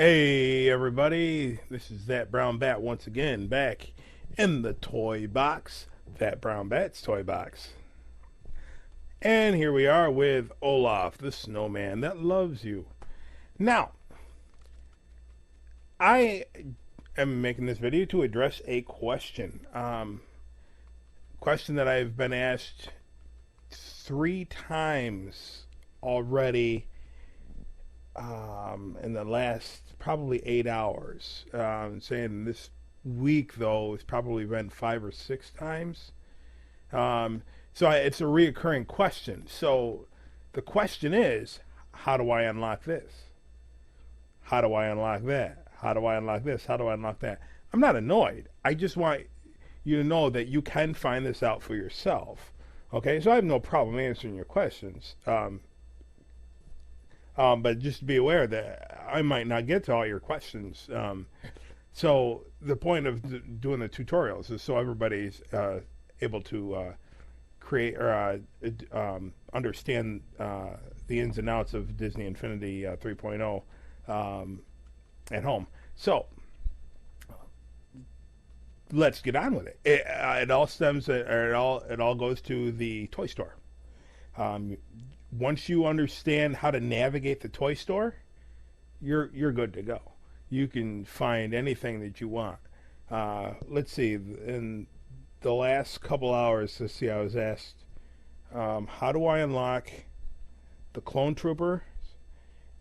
Hey everybody, this is That Brown Bat once again, back in the toy box, That Brown Bat's toy box. And here we are with Olaf, the snowman that loves you. Now, I am making this video to address a question. Question that I've been asked 3 times already in the last probably 8 hours. Saying this week though it's probably been 5 or 6 times. It's a reoccurring question. So the question is, how do I unlock this? How do I unlock that? How do I unlock this? How do I unlock that? I'm not annoyed. I just want you to know that you can find this out for yourself. Okay, so I have no problem answering your questions. But just be aware that I might not get to all your questions. So the point of doing the tutorials is so everybody's able to create or understand the ins and outs of Disney Infinity 3.0 at home. So let's get on with it. It all stems, or it all goes to the toy store. Once you understand how to navigate the toy store, you're good to go. You can find anything that you want. Let's see. In the last couple hours, I was asked, how do I unlock the Clone Trooper,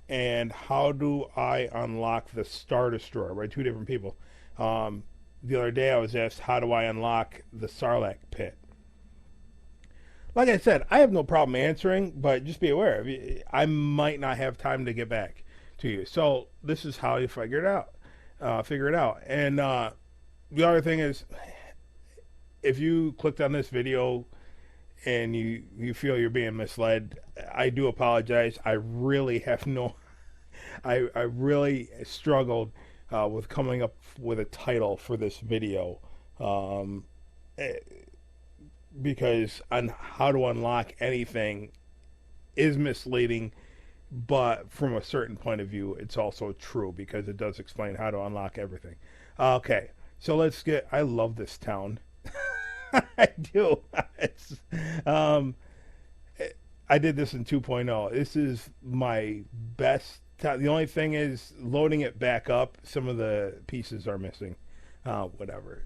and how do I unlock the Star Destroyer? By two different people. The other day, I was asked, how do I unlock the Sarlacc pit? Like I said, I have no problem answering, but just be aware, I might not have time to get back to you. So this is how you figure it out. And the other thing is, if you clicked on this video and you feel you're being misled, I do apologize. I really have no... I really struggled with coming up with a title for this video. Because on how to unlock anything is misleading, but from a certain point of view, it's also true because it does explain how to unlock everything. Okay, so let's get... I love this town. I do. I did this in 2.0. This is my best town. The only thing is loading it back up. Some of the pieces are missing. Whatever.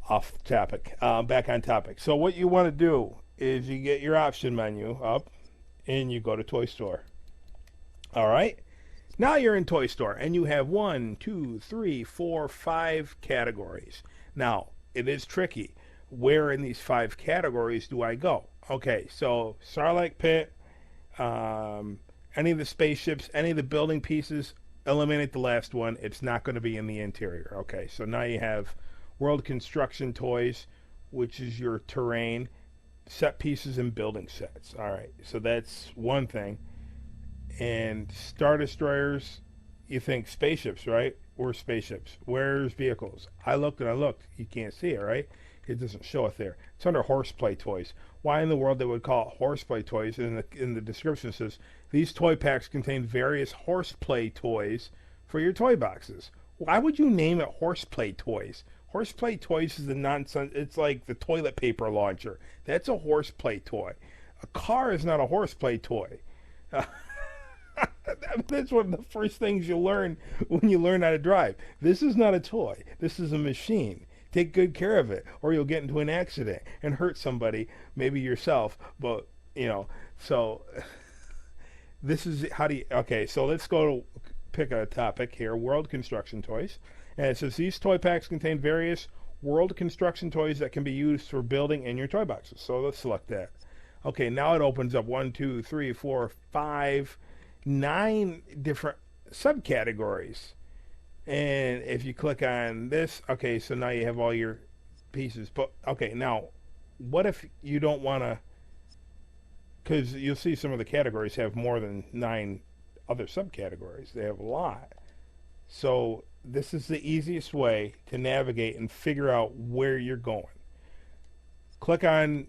Off topic. Back on topic. So what you want to do is you get your option menu up and you go to Toy Store. All right. Now you're in Toy Store and you have 1, 2, 3, 4, 5 categories. Now it is tricky. Where in these 5 categories do I go? Okay, so Sarlacc pit, any of the spaceships, any of the building pieces, eliminate the last one. It's not going to be in the interior. Okay, so now you have World Construction Toys, which is your terrain, set pieces, and building sets. All right, so that's one thing. And Star Destroyers, you think spaceships, right? Where's spaceships? Where's vehicles? I looked and I looked. You can't see it, right? It doesn't show it there. It's under Horseplay Toys. Why in the world they would call it Horseplay Toys? In the description it says, these toy packs contain various Horseplay Toys for your toy boxes. Why would you name it Horseplay Toys? Horseplay Toys is the nonsense. It's like the toilet paper launcher. That's a horseplay toy. A car is not a horseplay toy. That's one of the first things you learn when you learn how to drive. This is not a toy. This is a machine. Take good care of it, or you'll get into an accident and hurt somebody, maybe yourself. But, so this is how do you... Okay, so let's go to pick a topic here. World Construction Toys. And it says, these toy packs contain various World Construction Toys that can be used for building in your toy boxes. So let's select that. Okay, now it opens up 1, 2, 3, 4, 5, 9 different subcategories. And if you click on this, okay, so now you have all your pieces. But, okay, now, what if you don't want to... Because you'll see some of the categories have more than 9 other subcategories. They have a lot. So this is the easiest way to navigate and figure out where you're going. Click on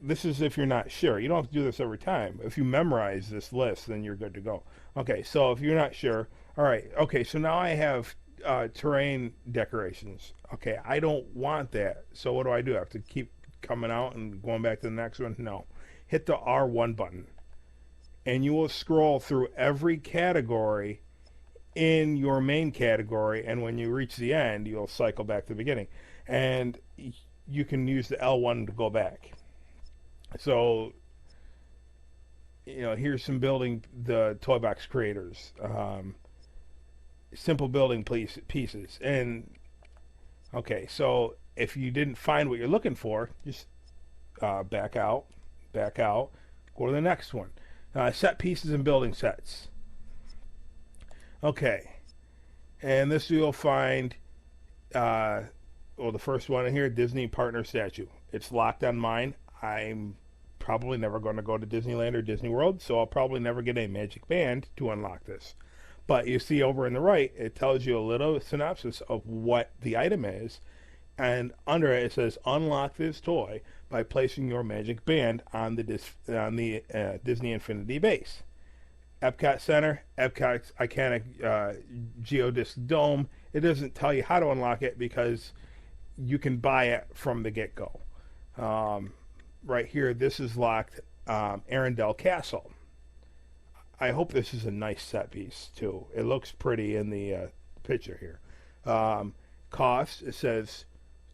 this is if you're not sure. You don't have to do this every time. If you memorize this list, then you're good to go. Okay, so if you're not sure, all right. Okay, so now I have terrain decorations. Okay, I don't want that. So what do? I have to keep coming out and going back to the next one? No. Hit the R1 button, and you will scroll through every category in your main category, and when you reach the end, you'll cycle back to the beginning. And you can use the L1 to go back. So, here's some building the toy box creators. Simple building pieces. And, okay, so if you didn't find what you're looking for, just back out, go to the next one. Set pieces and building sets. Okay, and this you'll find, the first one in here, Disney partner statue. It's locked on mine. I'm probably never going to go to Disneyland or Disney World, so I'll probably never get a magic band to unlock this. But you see over on the right, it tells you a little synopsis of what the item is, and under it says, unlock this toy by placing your magic band on the Disney Infinity base. Epcot Center, Epcot's iconic geodisc dome. It doesn't tell you how to unlock it because you can buy it from the get-go. Right here, this is locked Arendelle Castle. I hope this is a nice set piece, too. It looks pretty in the picture here. Cost, it says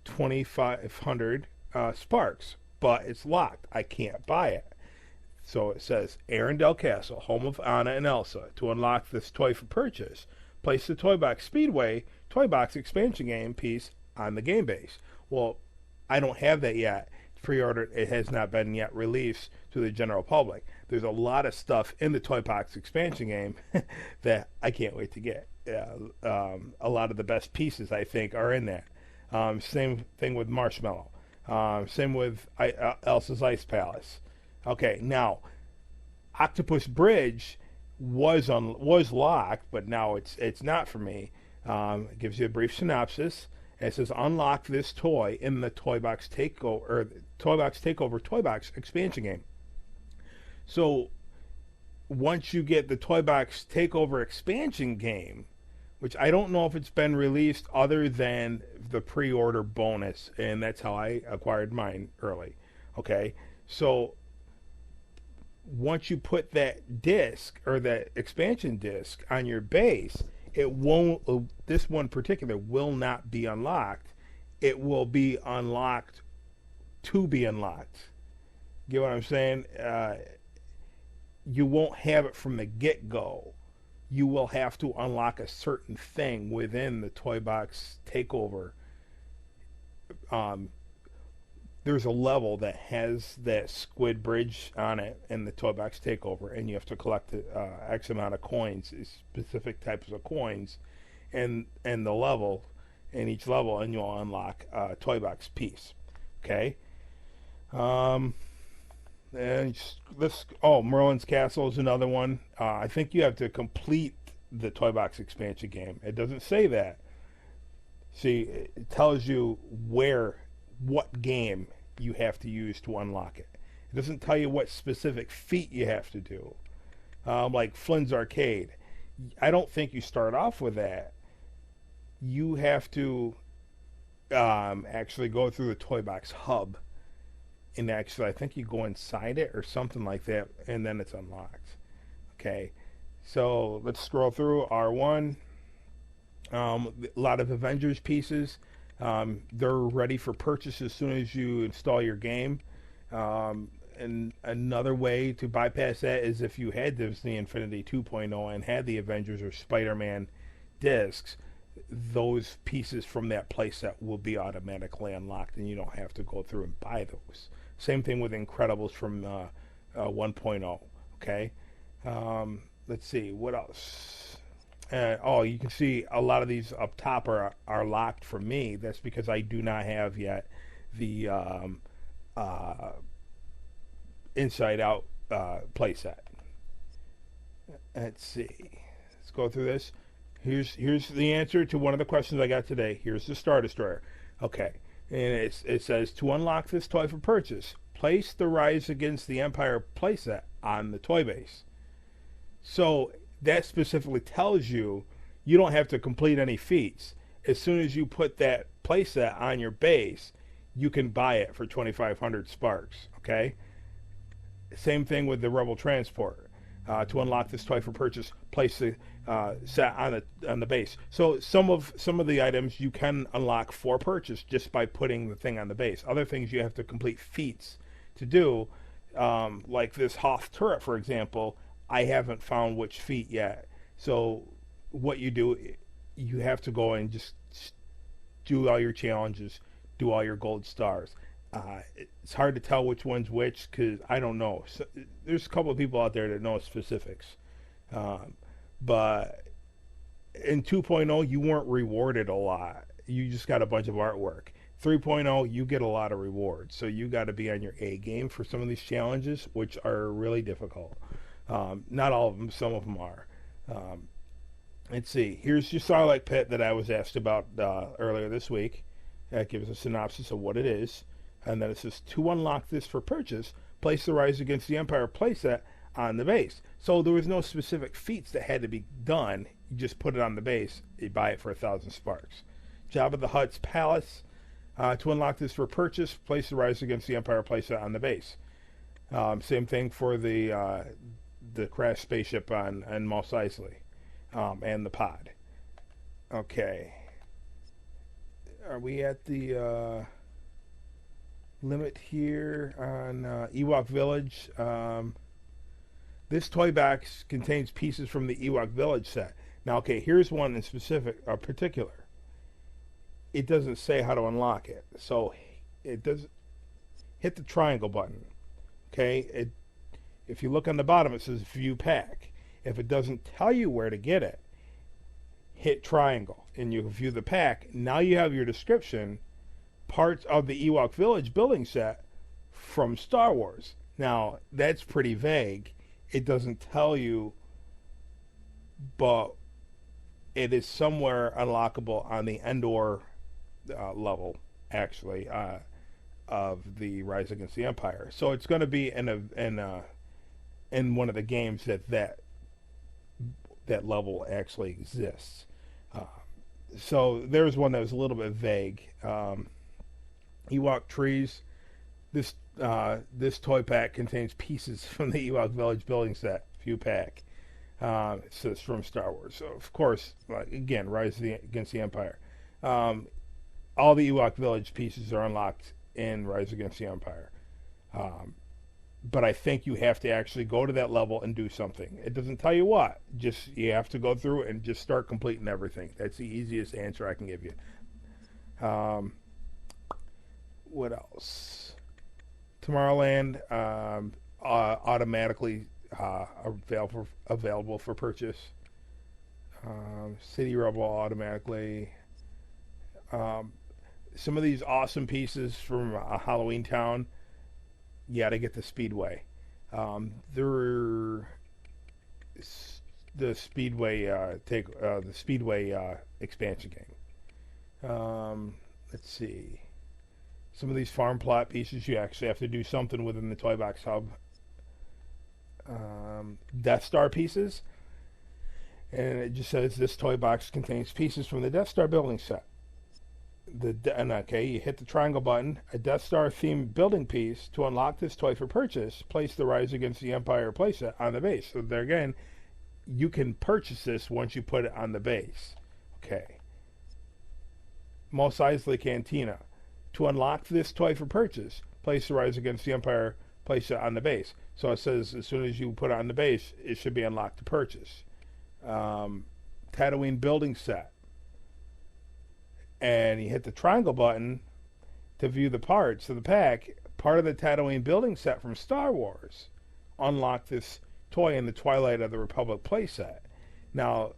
2,500 sparks, but it's locked. I can't buy it. So it says, Arendelle Castle, home of Anna and Elsa. To unlock this toy for purchase, place the Toy Box Speedway Toy Box expansion game piece on the game base. Well, I don't have that yet. Pre-ordered. It has not been yet released to the general public. There's a lot of stuff in the Toy Box expansion game that I can't wait to get. A lot of the best pieces, I think, are in there. Same thing with Marshmallow. Same with Elsa's Ice Palace. Okay, now Octopus Bridge was locked, but now it's not for me. It gives you a brief synopsis. It says unlock this toy in the Toy Box Takeover Toy Box expansion game. So once you get the Toy Box Takeover expansion game, which I don't know if it's been released other than the pre-order bonus, and that's how I acquired mine early. Okay, so once you put that disc or that expansion disc on your base, it won't. This one particular will not be unlocked. It will be unlocked to be unlocked. Get what I'm saying? You won't have it from the get-go. You will have to unlock a certain thing within the Toy Box Takeover. There's a level that has that squid bridge on it in the Toy Box Takeover, and you have to collect X amount of coins, specific types of coins, and the level, in each level, and you'll unlock a Toy Box piece. Okay. And Merlin's Castle is another one. I think you have to complete the Toy Box expansion game. It doesn't say that. See, it tells you what game you have to use to unlock it. It doesn't tell you what specific feat you have to do. Like Flynn's Arcade. I don't think you start off with that. You have to actually go through the Toy Box Hub. And actually, I think you go inside it or something like that, and then it's unlocked. Okay, so let's scroll through R1. A lot of Avengers pieces. They're ready for purchase as soon as you install your game. And another way to bypass that is if you had Disney Infinity 2.0 and had the Avengers or Spider-Man discs, those pieces from that playset will be automatically unlocked, and you don't have to go through and buy those. Same thing with Incredibles from 1.0. Okay, let's see what else. You can see a lot of these up top are locked for me. That's because I do not have yet the Inside Out playset. Let's see. Let's go through this. Here's the answer to one of the questions I got today. Here's the Star Destroyer. Okay. And it says, to unlock this toy for purchase, place the Rise Against the Empire playset on the toy base. So that specifically tells you you don't have to complete any feats. As soon as you put that playset on your base, you can buy it for 2,500 sparks. Okay. Same thing with the Rebel Transport. To unlock this toy for purchase, place the set on the base. So some of the items you can unlock for purchase just by putting the thing on the base. Other things you have to complete feats to do, like this Hoth turret, for example. I haven't found which feat yet. So what you do, you have to go and just do all your challenges, do all your gold stars. It's hard to tell which one's which because I don't know. So, there's a couple of people out there that know specifics. But in 2.0, you weren't rewarded a lot. You just got a bunch of artwork. 3.0, you get a lot of rewards. So you got to be on your A game for some of these challenges, which are really difficult. Not all of them, some of them are. Let's see. Here's your Sarlacc pit that I was asked about earlier this week. That gives a synopsis of what it is. And then it says, to unlock this for purchase, place the Rise Against the Empire playset on the base. So there was no specific feats that had to be done. You just put it on the base. You buy it for 1,000 sparks. Jabba the Hutt's palace. To unlock this for purchase, place the Rise Against the Empire playset on the base. Same thing for the crashed spaceship on Mos Eisley and the pod. Okay. Are we at the limit here on Ewok Village? This toy box contains pieces from the Ewok Village set. Now, okay, here's one in particular. It doesn't say how to unlock it, so it does. Hit the triangle button. Okay, if you look on the bottom, it says View Pack. If it doesn't tell you where to get it, hit triangle, and you view the pack. Now you have your description. Parts of the Ewok Village building set from Star Wars. Now, that's pretty vague. It doesn't tell you, but it is somewhere unlockable on the Endor level, actually, of the Rise Against the Empire. So it's going to be in one of the games that level actually exists. So there's one that was a little bit vague. Ewok trees. This toy pack contains pieces from the Ewok Village building set view pack. It says from Star Wars. So of course, again, Rise Against the Empire. All the Ewok Village pieces are unlocked in Rise Against the Empire. But I think you have to actually go to that level and do something. It doesn't tell you what. Just you have to go through and just start completing everything. That's the easiest answer I can give you. What else? Tomorrowland automatically available for purchase. City Rebel automatically. Some of these awesome pieces from Halloween Town. You got to get the Speedway. The Speedway expansion game. Let's see. Some of these farm plot pieces, you actually have to do something within the Toy Box Hub. Death Star pieces. And it just says this toy box contains pieces from the Death Star building set. You hit the triangle button. A Death Star themed building piece. To unlock this toy for purchase, place the Rise Against the Empire playset on the base. So there again, you can purchase this once you put it on the base. Okay. Mos Eisley Cantina. To unlock this toy for purchase, place the Rise Against the Empire playset on the base. So it says as soon as you put it on the base, it should be unlocked to purchase. Tatooine building set. And you hit the triangle button to view the parts of the pack. Part of the Tatooine building set from Star Wars. Unlock this toy in the Twilight of the Republic playset. Now,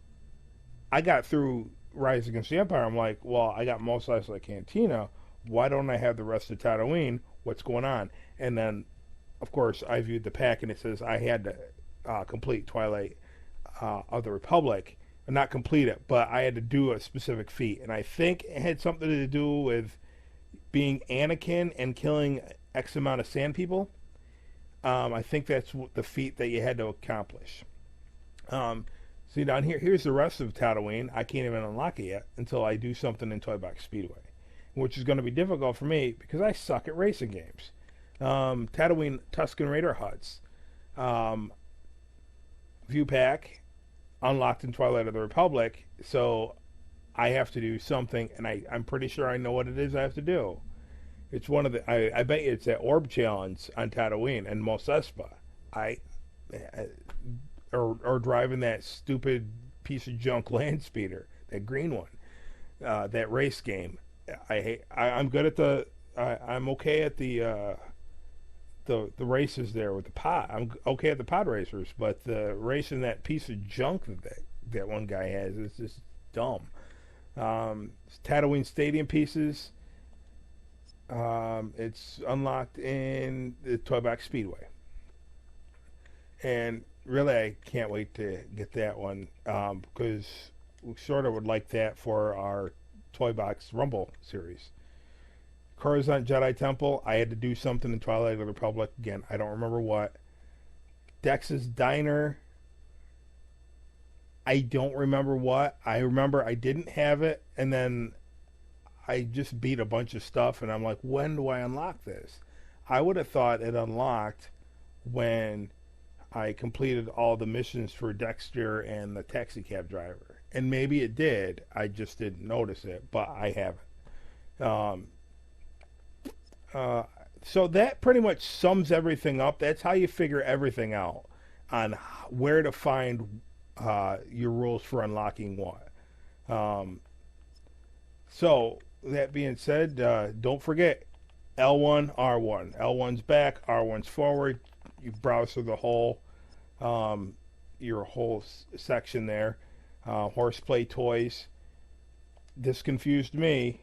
I got through Rise Against the Empire. I'm like, well, I got Mos Eisley Cantina. Why don't I have the rest of Tatooine? What's going on? And then, of course, I viewed the pack, and it says I had to complete Twilight of the Republic. Not complete it, but I had to do a specific feat. And I think it had something to do with being Anakin and killing X amount of sand people. I think that's the feat that you had to accomplish. See down here, here's the rest of Tatooine. I can't even unlock it yet until I do something in Toy Box Speedway, which is going to be difficult for me because I suck at racing games. Tatooine Tusken Raider huts. View pack unlocked in Twilight of the Republic, so I have to do something, and I'm pretty sure I know what it is I have to do. It's one of the, I bet you it's that orb challenge on Tatooine and Mos Espa. Or driving that stupid piece of junk land speeder, that green one, that race game. I'm good at I'm okay at the races there with the pod. I'm okay at the pod racers, but the racing that piece of junk that one guy has is just dumb. Tatooine Stadium pieces. It's unlocked in the Toy Box Speedway, and really I can't wait to get that one because we sort of would like that for our Toy Box Rumble series. Coruscant Jedi Temple, I had to do something in Twilight of the Republic. Again, I don't remember what. Dex's Diner, I don't remember what. I remember I didn't have it, and then I just beat a bunch of stuff, and I'm like, when do I unlock this? I would have thought it unlocked when I completed all the missions for Dexter and the taxi cab driver. And maybe it did. I just didn't notice it, but I haven't. So that pretty much sums everything up. That's how you figure everything out on where to find your rules for unlocking what. So that being said, don't forget L1, R1. L1's back, R1's forward. You browse through the whole your whole section there. Horseplay toys. This confused me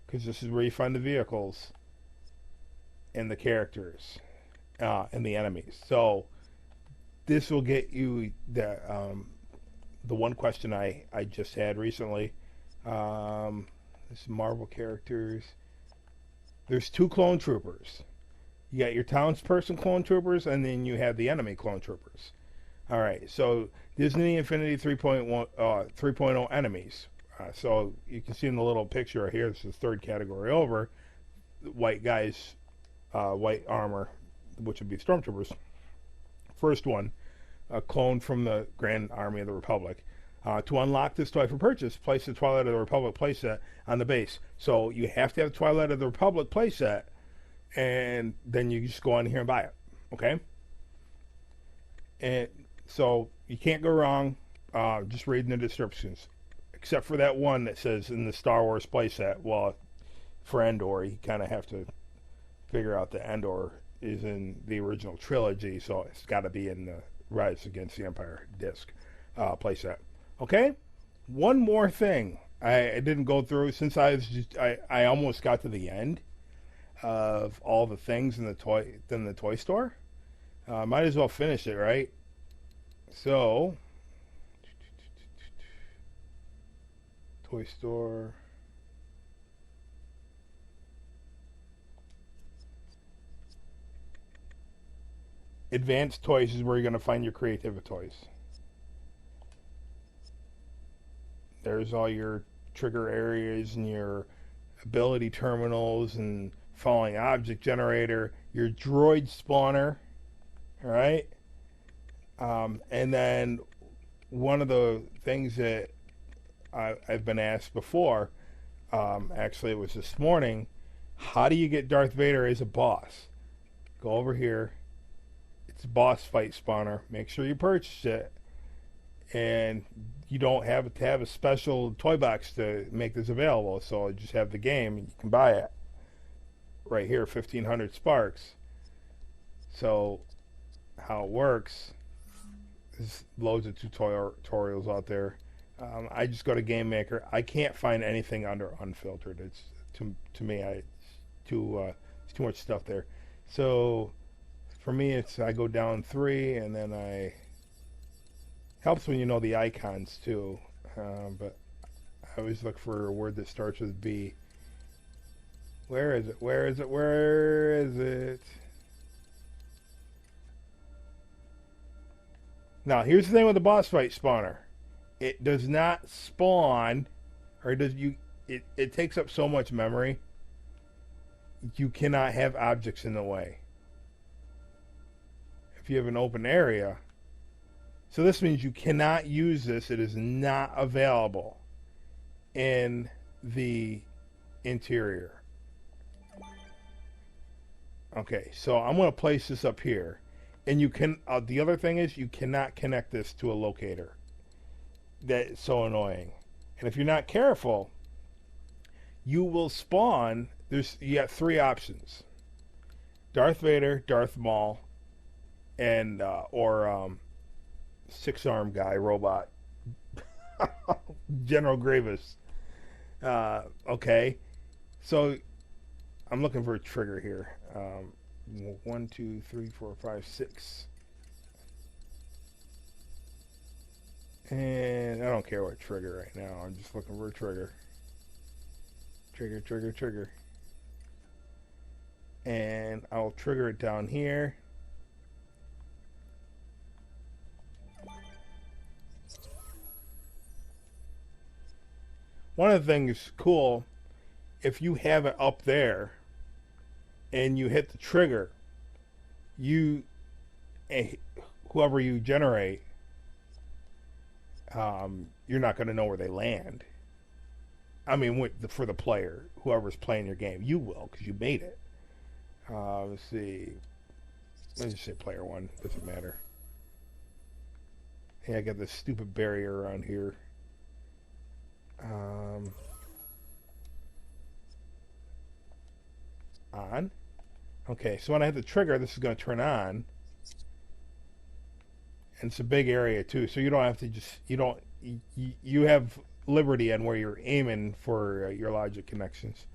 because this is where you find the vehicles and the characters and the enemies. So this will get you the one question I just had recently. This Marvel characters. There's 2 clone troopers. You got your townsperson clone troopers, and then you have the enemy clone troopers. All right, so Disney Infinity 3.0 enemies. So you can see in the little picture right here, this is the 3rd category over. White guys, white armor, which would be stormtroopers. First one, a clone from the Grand Army of the Republic. To unlock this toy for purchase, place the Twilight of the Republic playset on the base. So you have to have Twilight of the Republic playset, and then you just go on here and buy it. Okay? And so you can't go wrong just reading the descriptions. Except for that one that says in the Star Wars playset, well, for Endor, you kind of have to figure out that Endor is in the original trilogy, so it's got to be in the Rise Against the Empire disc playset. Okay? One more thing I didn't go through since I almost got to the end of all the things in the toy store. Might as well finish it, right? So, toy store. Advanced toys is where you're going to find your Creativi-Toys. There's all your trigger areas and your ability terminals and falling object generator, your Droid Spawner, all right? And then one of the things that I've been asked before, actually it was this morning, how do you get Darth Vader as a boss? Go over here. It's a boss fight spawner. Make sure you purchase it. And you don't have to have a special toy box to make this available. So just have the game and you can buy it. Right here, 1,500 Sparks. So how it works, there's loads of tutorials out there. I just go to Game Maker. I can't find anything under unfiltered. It's to me, it's too much stuff there. So for me, it's I go down 3, and then helps when you know the icons too. But I always look for a word that starts with B. Where is it? Where is it? Where is it? Now, here's the thing with the boss fight spawner. It does not spawn, or does you? It takes up so much memory. You cannot have objects in the way. If you have an open area, so this means you cannot use this. It is not available in the interior. Okay, so I'm going to place this up here. And you can, the other thing is you cannot connect this to a locator. That's so annoying. And if you're not careful, you will spawn, you got 3 options. Darth Vader, Darth Maul, and, or 6-arm guy, robot. General Grievous. Okay. So, I'm looking for a trigger here. 1, 2, 3, 4, 5, 6. And I don't care what trigger right now. I'm just looking for a trigger. Trigger, trigger, trigger. And I'll trigger it down here. One of the things cool, if you have it up there, and you hit the trigger, whoever you generate, you're not going to know where they land. I mean, for the player, whoever's playing your game, you will, because you made it. Let's see. Let's just say player 1. Doesn't matter. Hey, I got this stupid barrier around here. On. Okay, so when I hit the trigger, this is going to turn on. And it's a big area too, so you don't have to you have liberty on where you're aiming for your logic connections.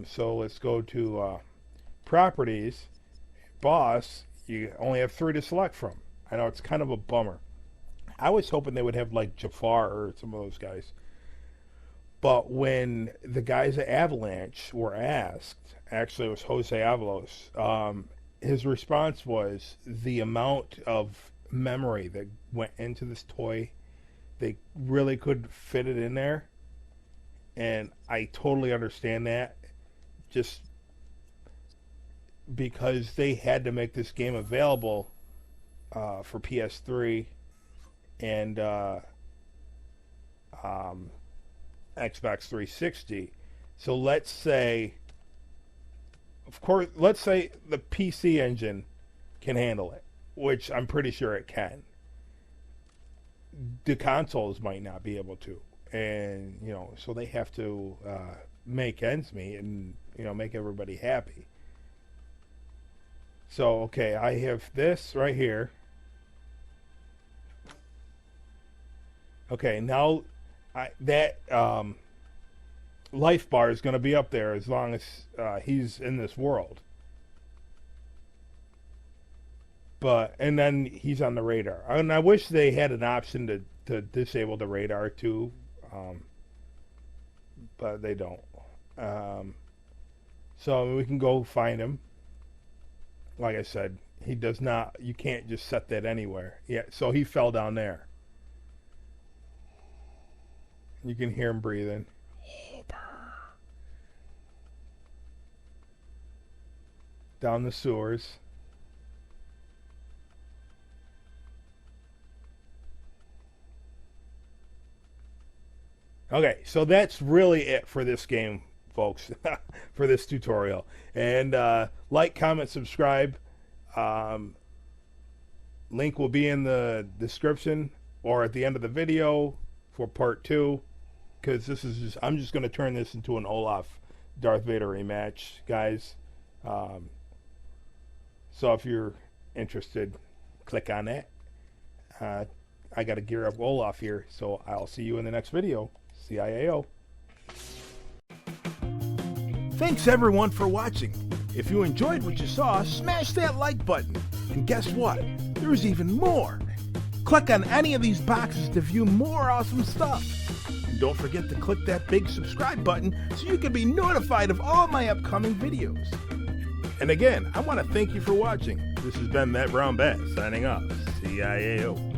So let's go to properties, boss. You only have 3 to select from. I know it's kind of a bummer. I was hoping they would have like Jafar or some of those guys. But when the guys at Avalanche were asked, actually it was Jose Avalos, his response was the amount of memory that went into this toy, they really could fit it in there. And I totally understand that, just because they had to make this game available for PS3 and Xbox 360. So let's say, of course, let's say the PC engine can handle it, which I'm pretty sure it can. The consoles might not be able to, and so they have to make ends meet and make everybody happy. So okay, I have this right here. Okay, now that life bar is going to be up there as long as he's in this world. And then he's on the radar. And I wish they had an option to disable the radar too, but they don't. So we can go find him. Like I said, he does not. You can't just set that anywhere. Yeah, so he fell down there. You can hear him breathing. Down the sewers. Okay, so that's really it for this game, folks, for this tutorial. And like, comment, subscribe. Link will be in the description or at the end of the video for part 2. Because this is just, I'm just going to turn this into an Olaf Darth Vader rematch, guys. So if you're interested, click on that. I got to gear up Olaf here, so I'll see you in the next video. CIAO. Thanks everyone for watching. If you enjoyed what you saw, smash that like button. And guess what? There's even more. Click on any of these boxes to view more awesome stuff. And don't forget to click that big subscribe button so you can be notified of all my upcoming videos. And again, I want to thank you for watching. This has been That Brown Bat signing off. CIAO.